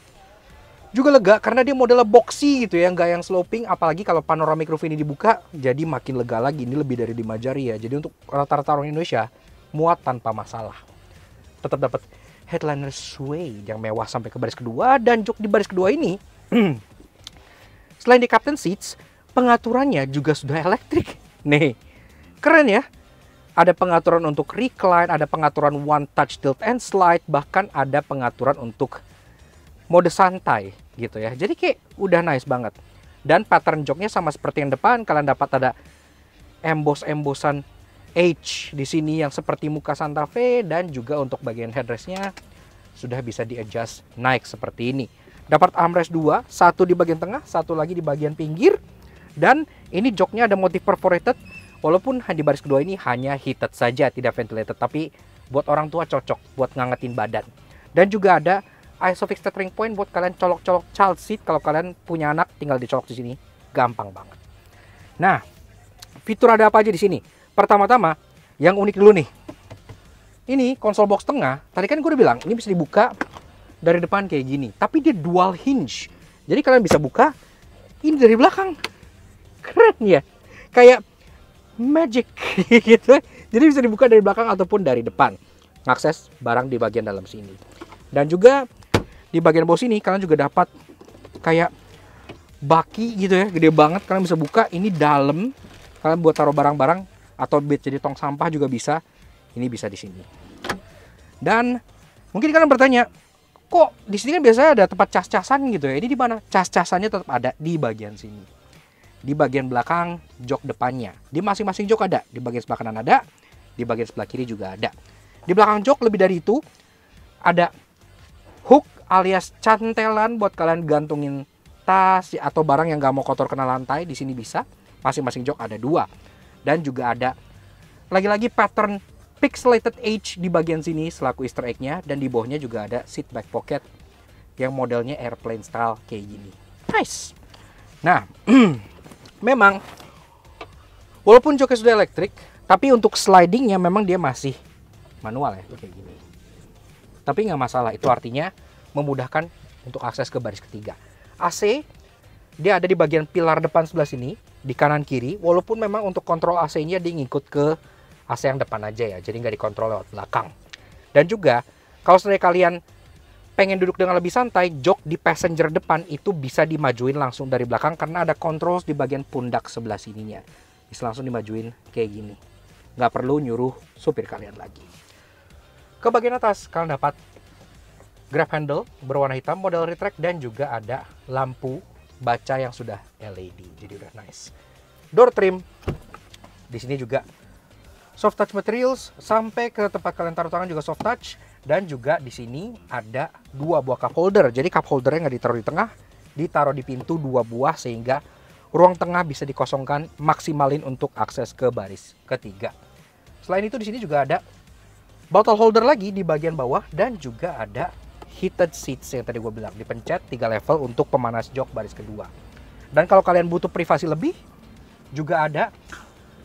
juga lega karena dia modelnya boxy gitu ya, nggak yang sloping. Apalagi kalau panoramic roof ini dibuka, jadi makin lega lagi. Ini lebih dari 5 jari ya. Jadi untuk rata-rata orang Indonesia muat tanpa masalah. Tetap dapat headliner sway yang mewah sampai ke baris kedua, dan jok di baris kedua ini selain di captain seats, pengaturannya juga sudah elektrik. Nih, keren ya. Ada pengaturan untuk recline, ada pengaturan one touch tilt and slide, bahkan ada pengaturan untuk mode santai gitu ya. Jadi kayak udah nice banget. Dan pattern joknya sama seperti yang depan, kalian dapat ada embosan H di sini yang seperti muka Santa Fe, dan juga untuk bagian headrestnya sudah bisa di adjust naik seperti ini. Dapat armrest 2, satu di bagian tengah, satu lagi di bagian pinggir. Dan ini joknya ada motif perforated, walaupun di baris kedua ini hanya heated saja, tidak ventilated, tapi buat orang tua cocok buat ngangetin badan. Dan juga ada Isofix tethering point buat kalian colok-colok child seat. Kalau kalian punya anak tinggal dicolok di sini, gampang banget. Nah, fitur ada apa aja di sini? Pertama-tama, yang unik dulu nih. Ini konsol box tengah. Tadi kan gue udah bilang ini bisa dibuka dari depan kayak gini, tapi dia dual hinge. Jadi kalian bisa buka ini dari belakang. Keren ya? Kayak magic gitu. Jadi bisa dibuka dari belakang ataupun dari depan. Ngakses barang di bagian dalam sini. Dan juga di bagian bawah sini kalian juga dapat kayak baki gitu ya, gede banget. Kalian bisa buka ini dalam. Kalian buat taruh barang-barang atau buat jadi tong sampah juga bisa. Ini bisa di sini. Dan mungkin kalian bertanya, kok di sini kan biasanya ada tempat cas-casan gitu ya. Ini di mana? Cas-casannya tetap ada di bagian sini. Di bagian belakang jok depannya. Di masing-masing jok ada. Di bagian sebelah kanan ada, di bagian sebelah kiri juga ada. Di belakang jok lebih dari itu ada hook alias cantelan buat kalian gantungin tas atau barang yang gak mau kotor kena lantai. Di sini bisa. Masing-masing jok ada 2. Dan juga ada lagi-lagi pattern pixelated H di bagian sini selaku easter egg-nya. Dan di bawahnya juga ada seat back pocket yang modelnya airplane style kayak gini. Nice. Nah, memang walaupun joknya sudah elektrik, tapi untuk slidingnya memang dia masih manual ya, kayak gini. Tapi nggak masalah, itu artinya memudahkan untuk akses ke baris ketiga. AC, dia ada di bagian pilar depan sebelah sini, di kanan kiri. Walaupun memang untuk kontrol AC-nya dia ngikut ke AC yang depan aja ya, jadi nggak dikontrol lewat belakang. Dan juga, kalau seandainya kalian pengen duduk dengan lebih santai, jok di passenger depan itu bisa dimajuin langsung dari belakang karena ada controls di bagian pundak sebelah sininya. Bisa langsung dimajuin kayak gini. Nggak perlu nyuruh supir kalian lagi. Ke bagian atas, kalian dapat grab handle berwarna hitam, model retract, dan juga ada lampu baca yang sudah LED. Jadi udah nice. Door trim. Di sini juga soft touch materials, sampai ke tempat kalian taruh tangan juga soft touch. Dan juga di sini ada 2 buah cup holder. Jadi cup holdernya nggak ditaruh di tengah, ditaruh di pintu 2 buah sehingga ruang tengah bisa dikosongkan, maksimalin untuk akses ke baris ketiga. Selain itu di sini juga ada bottle holder lagi di bagian bawah, dan juga ada heated seats yang tadi gue bilang, dipencet 3 level untuk pemanas jok baris kedua. Dan kalau kalian butuh privasi lebih, juga ada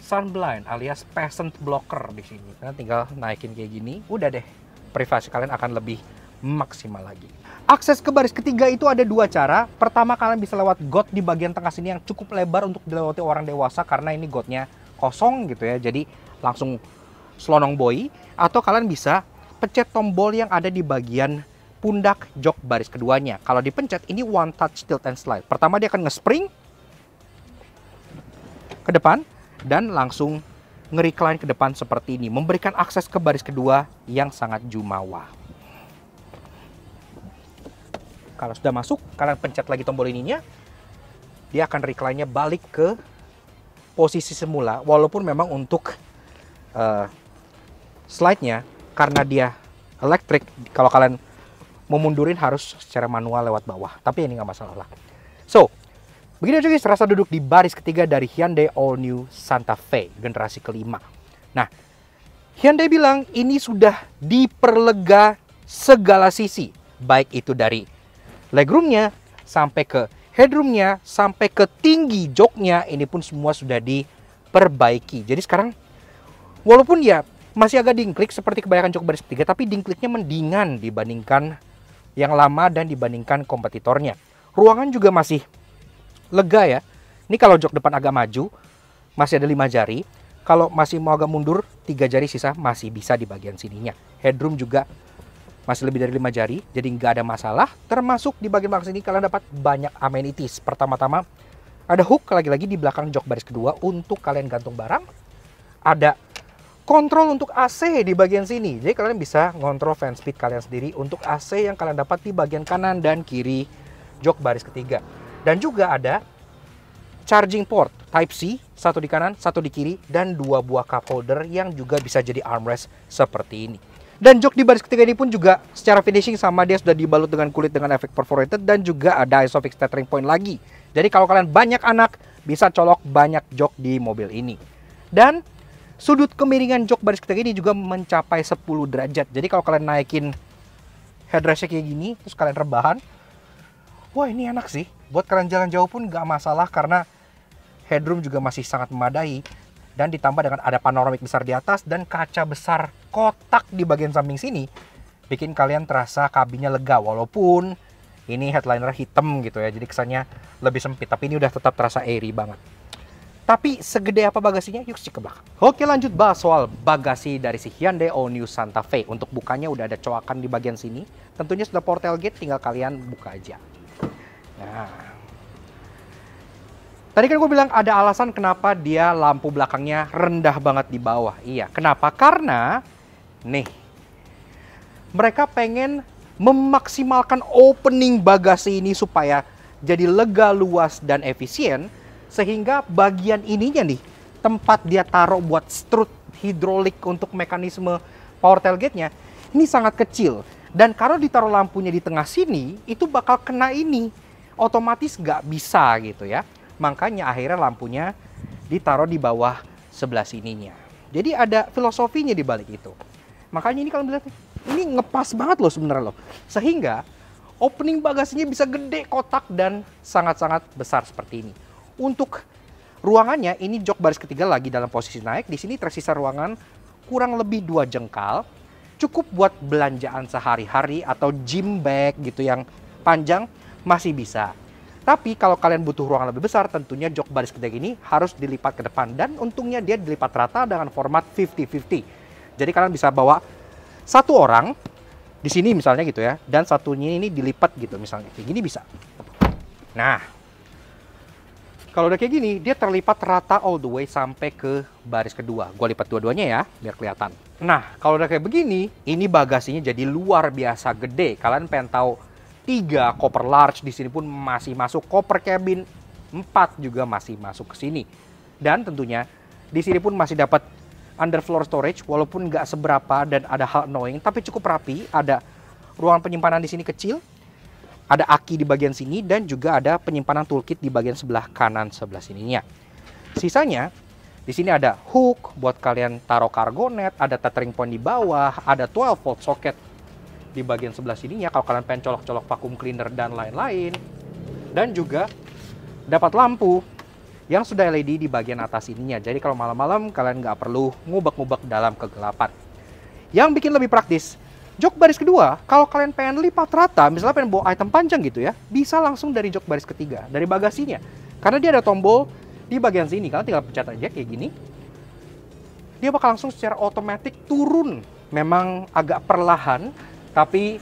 sunblind alias peasant blocker di sini. Kalian tinggal naikin kayak gini, udah deh, privasi kalian akan lebih maksimal lagi. Akses ke baris ketiga itu ada 2 cara. Pertama, kalian bisa lewat got di bagian tengah sini yang cukup lebar untuk dilewati orang dewasa karena ini gotnya kosong gitu ya. Jadi langsung selonong boy. Atau kalian bisa pencet tombol yang ada di bagian pundak jok baris keduanya. Kalau dipencet, ini one touch tilt and slide. Pertama dia akan nge-spring ke depan dan langsung nge-recline ke depan seperti ini, memberikan akses ke baris kedua yang sangat jumawa. Kalau sudah masuk, kalian pencet lagi tombol ininya, dia akan recline-nya balik ke posisi semula, walaupun memang untuk slide-nya, karena dia elektrik, kalau kalian mau mundurin harus secara manual lewat bawah, tapi ini nggak masalah lah. So, begini aja guys, rasa duduk di baris ketiga dari Hyundai All New Santa Fe generasi kelima. Nah, Hyundai bilang ini sudah diperlega segala sisi, baik itu dari legroomnya, sampai ke headroomnya, sampai ke tinggi joknya, ini pun semua sudah diperbaiki. Jadi sekarang, walaupun ya Masih agak dingklik seperti kebanyakan jok baris ketiga, tapi dingkliknya mendingan dibandingkan yang lama dan dibandingkan kompetitornya. Ruangan juga masih lega ya. Ini kalau jok depan agak maju, masih ada 5 jari. Kalau masih mau agak mundur, 3 jari sisa masih bisa di bagian sininya. Headroom juga masih lebih dari 5 jari, jadi nggak ada masalah. Termasuk di bagian belakang sini kalian dapat banyak amenities. Pertama-tama ada hook lagi-lagi di belakang jok baris kedua untuk kalian gantung barang. Ada kontrol untuk AC di bagian sini. Jadi kalian bisa ngontrol fan speed kalian sendiri untuk AC yang kalian dapat di bagian kanan dan kiri jok baris ketiga. Dan juga ada charging port Type-C, satu di kanan, satu di kiri, dan 2 buah cup holder yang juga bisa jadi armrest seperti ini. Dan jok di baris ketiga ini pun juga secara finishing sama, dia sudah dibalut dengan kulit dengan efek perforated dan juga ada Isofix tethering point lagi. Jadi kalau kalian banyak anak, bisa colok banyak jok di mobil ini. Dan sudut kemiringan jok baris ketiga ini juga mencapai 10 derajat. Jadi kalau kalian naikin headrestnya kayak gini, terus kalian rebahan, wah ini enak sih. Buat kalian jalan jauh pun nggak masalah karena headroom juga masih sangat memadai. Dan ditambah dengan ada panoramik besar di atas dan kaca besar kotak di bagian samping sini, bikin kalian terasa kabinnya lega. Walaupun ini headliner hitam gitu ya, jadi kesannya lebih sempit. Tapi ini udah tetap terasa airy banget. Tapi segede apa bagasinya? Yuk cek ke belakang. Oke, lanjut bahas soal bagasi dari si Hyundai All New Santa Fe. Untuk bukanya udah ada coakan di bagian sini. Tentunya sudah port tailgate, tinggal kalian buka aja. Nah, tadi kan gue bilang ada alasan kenapa dia lampu belakangnya rendah banget di bawah. Iya, kenapa? Karena nih, mereka pengen memaksimalkan opening bagasi ini supaya jadi lega, luas, dan efisien. Sehingga bagian ininya nih, tempat dia taruh buat strut hidrolik untuk mekanisme power tailgate-nya, ini sangat kecil. Dan kalau ditaruh lampunya di tengah sini, itu bakal kena ini. Otomatis nggak bisa gitu ya. Makanya akhirnya lampunya ditaruh di bawah sebelah sininya. Jadi ada filosofinya di balik itu. Makanya ini kalau lihat, ini ngepas banget loh sebenarnya loh. Sehingga opening bagasinya bisa gede, kotak, dan sangat-sangat besar seperti ini. Untuk ruangannya, ini jok baris ketiga lagi dalam posisi naik. Di sini tersisa ruangan kurang lebih 2 jengkal. Cukup buat belanjaan sehari-hari atau gym bag gitu yang panjang masih bisa. Tapi kalau kalian butuh ruangan lebih besar, tentunya jok baris ketiga ini harus dilipat ke depan. Dan untungnya dia dilipat rata dengan format 50-50. Jadi kalian bisa bawa satu orang di sini misalnya gitu ya, dan satunya ini dilipat gitu misalnya. Kayak gini bisa. Nah, kalau udah kayak gini, dia terlipat rata all the way sampai ke baris kedua. Gue lipat dua-duanya ya, biar kelihatan. Nah, kalau udah kayak begini, ini bagasinya jadi luar biasa gede. Kalian pengen tahu 3 koper large di sini pun masih masuk. Koper cabin 4 juga masih masuk ke sini. Dan tentunya di sini pun masih dapat underfloor storage, walaupun nggak seberapa dan ada hal annoying, tapi cukup rapi. Ada ruang penyimpanan di sini kecil. Ada aki di bagian sini dan juga ada penyimpanan toolkit di bagian sebelah kanan sebelah sininya. Sisanya di sini ada hook buat kalian taruh cargo net, ada tethering point di bawah, ada 12 volt socket di bagian sebelah sininya kalau kalian pengen colok-colok vacuum cleaner dan lain-lain. Dan juga dapat lampu yang sudah LED di bagian atas ininya. Jadi kalau malam-malam kalian nggak perlu ngubek-ngubek dalam kegelapan. Yang bikin lebih praktis, jok baris kedua, kalau kalian pengen lipat rata, misalnya pengen bawa item panjang gitu ya, bisa langsung dari jok baris ketiga, dari bagasinya. Karena dia ada tombol di bagian sini, kalian tinggal pencet aja kayak gini. Dia bakal langsung secara otomatis turun. Memang agak perlahan, tapi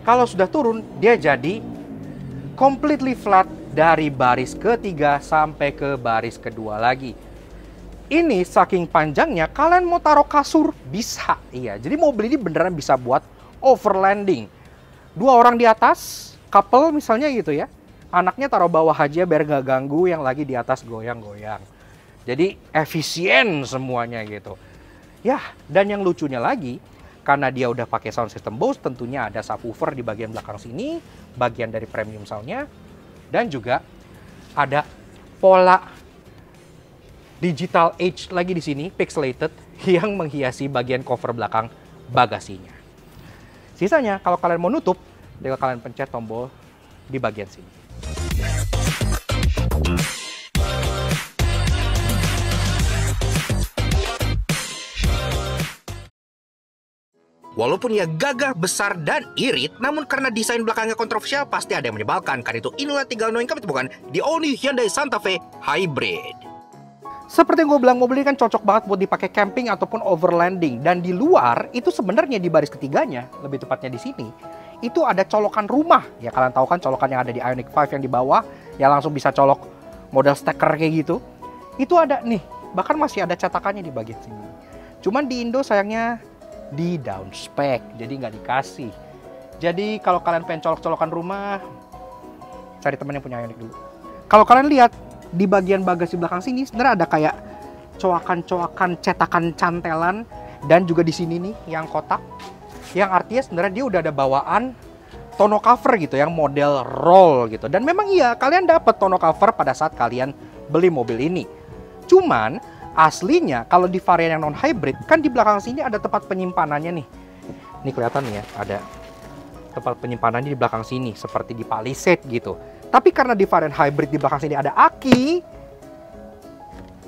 kalau sudah turun, dia jadi completely flat dari baris ketiga sampai ke baris kedua lagi. Ini saking panjangnya, kalian mau taruh kasur bisa. Iya, jadi mobil ini beneran bisa buat overlanding. 2 orang di atas, couple misalnya gitu ya. Anaknya taruh bawah aja biar nggak ganggu yang lagi di atas goyang-goyang. Jadi efisien semuanya gitu. Ya, dan yang lucunya lagi, karena dia udah pakai sound system Bose, tentunya ada subwoofer di bagian belakang sini, bagian dari premium soundnya, dan juga ada pola digital age lagi di sini, pixelated, yang menghiasi bagian cover belakang bagasinya. Sisanya, kalau kalian mau nutup, tinggal kalian pencet tombol di bagian sini. Walaupun ia gagah, besar, dan irit, namun karena desain belakangnya kontroversial, pasti ada yang menyebalkan. Karena itu inilah 3 hal yang kami temukan di All New Hyundai Santa Fe Hybrid. Seperti yang gue bilang, mobil ini kan cocok banget buat dipakai camping ataupun overlanding. Dan di luar, itu sebenarnya di baris ketiganya, lebih tepatnya di sini, itu ada colokan rumah. Ya kalian tahu kan colokan yang ada di Ioniq 5 yang di bawah, ya langsung bisa colok model stacker kayak gitu. Itu ada nih, bahkan masih ada cetakannya di bagian sini. Cuman di Indo sayangnya di down spec, jadi nggak dikasih. Jadi kalau kalian pengen colok-colokan rumah, cari teman yang punya Ioniq dulu. Kalau kalian lihat di bagian bagasi belakang sini sebenarnya ada kayak coakan-coakan cetakan cantelan, dan juga di sini nih yang kotak, yang artinya sebenarnya dia udah ada bawaan tonneau cover gitu yang model roll gitu. Dan memang iya, kalian dapat tonneau cover pada saat kalian beli mobil ini. Cuman aslinya kalau di varian yang non hybrid kan di belakang sini ada tempat penyimpanannya nih. Ini kelihatan nih ya, ada tempat penyimpanannya di belakang sini seperti di Palisade gitu. Tapi karena di varian hybrid di belakang sini ada aki,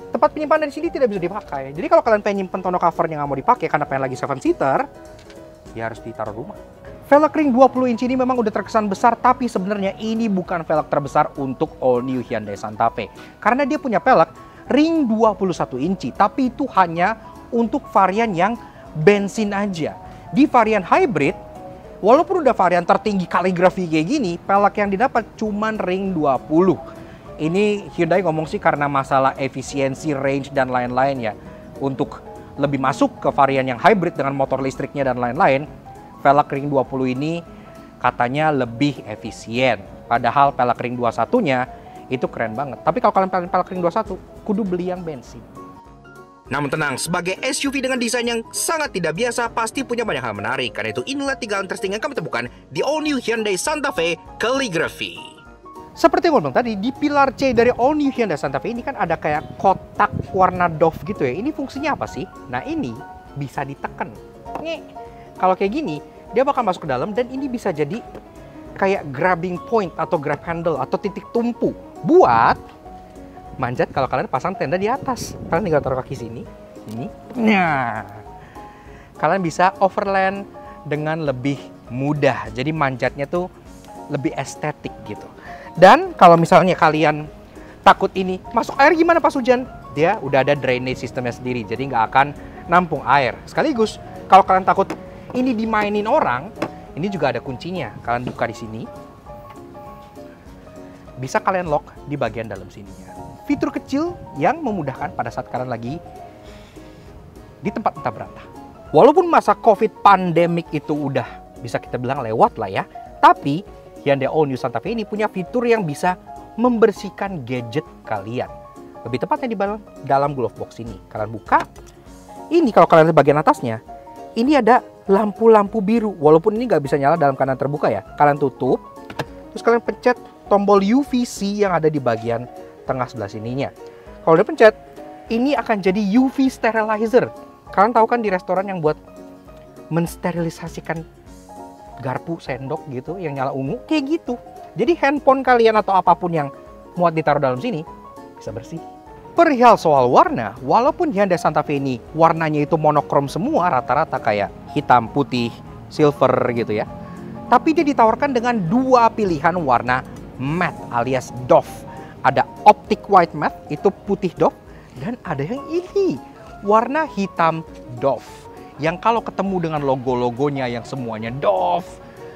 tempat penyimpanan di sini tidak bisa dipakai. Jadi kalau kalian pengen nyimpen tonneau covernya nggak mau dipakai karena pengen lagi 7 seater, ya harus ditaruh rumah. Velg ring 20 inci ini memang udah terkesan besar, tapi sebenarnya ini bukan velg terbesar untuk All New Hyundai Santa Fe. Karena dia punya velg ring 21 inci, tapi itu hanya untuk varian yang bensin aja. Di varian hybrid, walaupun udah varian tertinggi kaligrafi kayak gini, velg yang didapat cuman ring 20. Ini Hyundai ngomong sih karena masalah efisiensi, range, dan lain-lain ya. Untuk lebih masuk ke varian yang hybrid dengan motor listriknya dan lain-lain, velg ring 20 ini katanya lebih efisien. Padahal velg ring 21-nya itu keren banget. Tapi kalau kalian pengen velg ring 21, kudu beli yang bensin. Namun tenang, sebagai SUV dengan desain yang sangat tidak biasa, pasti punya banyak hal menarik. Karena itu inilah 3 hal interesting yang kami temukan di All New Hyundai Santa Fe Calligraphy. Seperti yang gue bilang tadi, di pilar C dari All New Hyundai Santa Fe ini kan ada kayak kotak warna doff gitu ya. Ini fungsinya apa sih? Nah ini bisa ditekan. Kalau kayak gini, dia bakal masuk ke dalam dan ini bisa jadi kayak grabbing point atau grab handle atau titik tumpu buat manjat kalau kalian pasang tenda di atas. Kalian tinggal taruh kaki sini, ini. Nah, kalian bisa overland dengan lebih mudah. Jadi manjatnya tuh lebih estetik gitu. Dan kalau misalnya kalian takut ini masuk air gimana pas hujan? Dia udah ada drainage sistemnya sendiri, jadi nggak akan nampung air. Sekaligus kalau kalian takut ini dimainin orang, ini juga ada kuncinya. Kalian buka di sini, bisa kalian lock di bagian dalam sininya. Fitur kecil yang memudahkan pada saat kalian lagi di tempat entah berantah. Walaupun masa COVID pandemik itu udah bisa kita bilang lewat lah ya, tapi Hyundai All New Santa Fe ini punya fitur yang bisa membersihkan gadget kalian. Lebih tepatnya di dalam glove box ini. Kalian buka, ini kalau kalian lihat bagian atasnya, ini ada lampu-lampu biru. Walaupun ini nggak bisa nyala dalam keadaan terbuka ya. Kalian tutup, terus kalian pencet tombol UVC yang ada di bagian tengah sebelah sininya. Kalau udah pencet, ini akan jadi UV sterilizer. Kalian tahu kan di restoran yang buat mensterilisasikan garpu, sendok gitu, yang nyala ungu, kayak gitu. Jadi handphone kalian atau apapun yang muat ditaruh dalam sini, bisa bersih. Perihal soal warna, walaupun Hyundai Santa Fe ini warnanya itu monokrom semua, rata-rata kayak hitam, putih, silver gitu ya. Tapi dia ditawarkan dengan 2 pilihan warna matte alias doff. Ada optic white matte, itu putih doff, dan ada yang ini, warna hitam doff. Yang kalau ketemu dengan logo-logonya yang semuanya doff,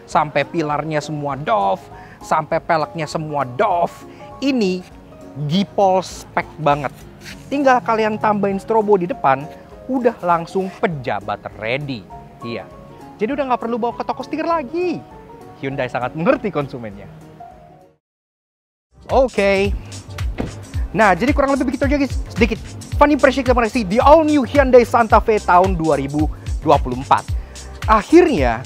sampai pilarnya semua doff, sampai peleknya semua doff, ini Gipol spek banget. Tinggal kalian tambahin strobo di depan, udah langsung pejabat ready. Iya, jadi udah nggak perlu bawa ke toko stiker lagi. Hyundai sangat mengerti konsumennya. Oke. Nah, jadi kurang lebih begitu aja guys. Sedikit fun impression kita mengenai di All New Hyundai Santa Fe tahun 2024. Akhirnya,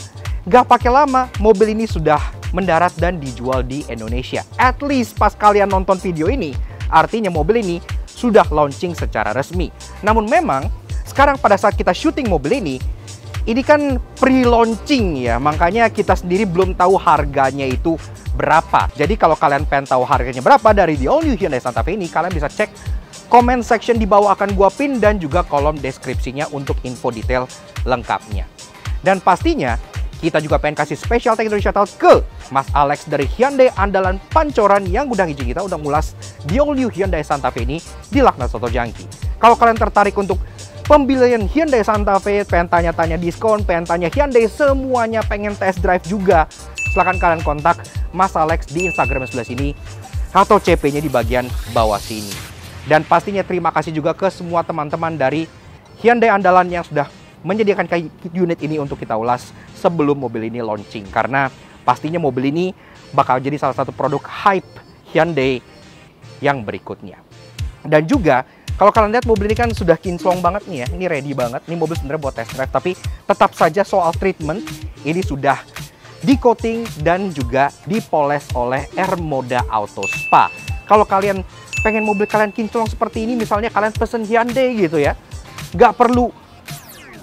gak pakai lama, mobil ini sudah mendarat dan dijual di Indonesia. At least pas kalian nonton video ini, artinya mobil ini sudah launching secara resmi. Namun memang, sekarang pada saat kita syuting mobil ini kan pre-launching ya, makanya kita sendiri belum tahu harganya itu berapa. Jadi kalau kalian pengen tahu harganya berapa dari The All New Hyundai Santa Fe ini, kalian bisa cek comment section di bawah, akan gua pin, dan juga kolom deskripsinya untuk info detail lengkapnya. Dan pastinya kita juga pengen kasih special thank you shout out ke Mas Alex dari Hyundai andalan Pancoran yang udah ngizin kita udah ngulas the all new Hyundai Santa Fe ini di Laknat Soto Jangki. Kalau kalian tertarik untuk pembelian Hyundai Santa Fe, pengen tanya-tanya diskon, pengen tanya Hyundai semuanya, pengen test drive juga, silahkan kalian kontak Mas Alex di Instagram sebelah sini atau CP-nya di bagian bawah sini. Dan pastinya terima kasih juga ke semua teman-teman dari Hyundai andalan yang sudah menyediakan unit ini untuk kita ulas sebelum mobil ini launching. Karena pastinya mobil ini bakal jadi salah satu produk hype Hyundai yang berikutnya. Dan juga kalau kalian lihat mobil ini kan sudah kinclong banget nih ya, ini ready banget. Ini mobil sebenarnya buat test drive, tapi tetap saja soal treatment ini sudah di coating dan juga dipoles oleh Air Moda Auto Spa. Kalau kalian pengen mobil kalian kinclong seperti ini, misalnya kalian pesen Hyundai gitu ya, nggak perlu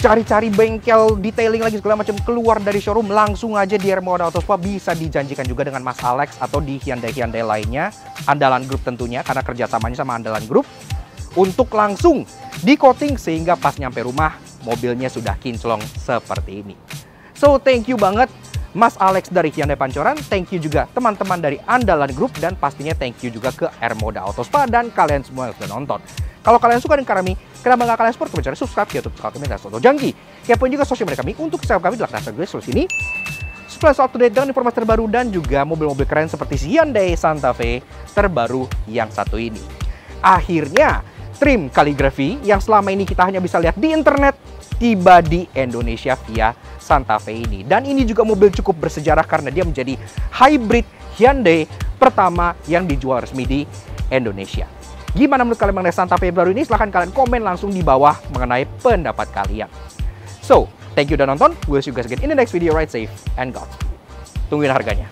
cari-cari bengkel detailing lagi segala macam, keluar dari showroom langsung aja di Air Moda Auto Spa bisa dijanjikan juga dengan Mas Alex atau di Hyundai lainnya, Andalan Group tentunya karena kerjasamanya sama Andalan Group, untuk langsung di coating sehingga pas nyampe rumah mobilnya sudah kinclong seperti ini. So thank you banget Mas Alex dari Hyundai Pancoran, thank you juga teman-teman dari Andalan Group, dan pastinya thank you juga ke Air Moda Auto Spa dan kalian semua yang sudah nonton. Kalau kalian suka dengan kami, kenapa nggak kalian support? Mencari subscribe ke YouTube kami dan Soto Jangki. Kepoin juga sosial media kami untuk subscribe kami di Laknat Soto sini. Plus up to date dengan informasi terbaru dan juga mobil-mobil keren seperti Hyundai Santa Fe terbaru yang satu ini. Akhirnya, trim kaligrafi yang selama ini kita hanya bisa lihat di internet tiba di Indonesia via Santa Fe ini. Dan ini juga mobil cukup bersejarah karena dia menjadi hybrid Hyundai pertama yang dijual resmi di Indonesia. Gimana menurut kalian mengenai Santa Fe baru ini? Silahkan kalian komen langsung di bawah mengenai pendapat kalian. So, thank you udah nonton. We'll see you guys again in the next video. Ride safe and God. Tungguin harganya.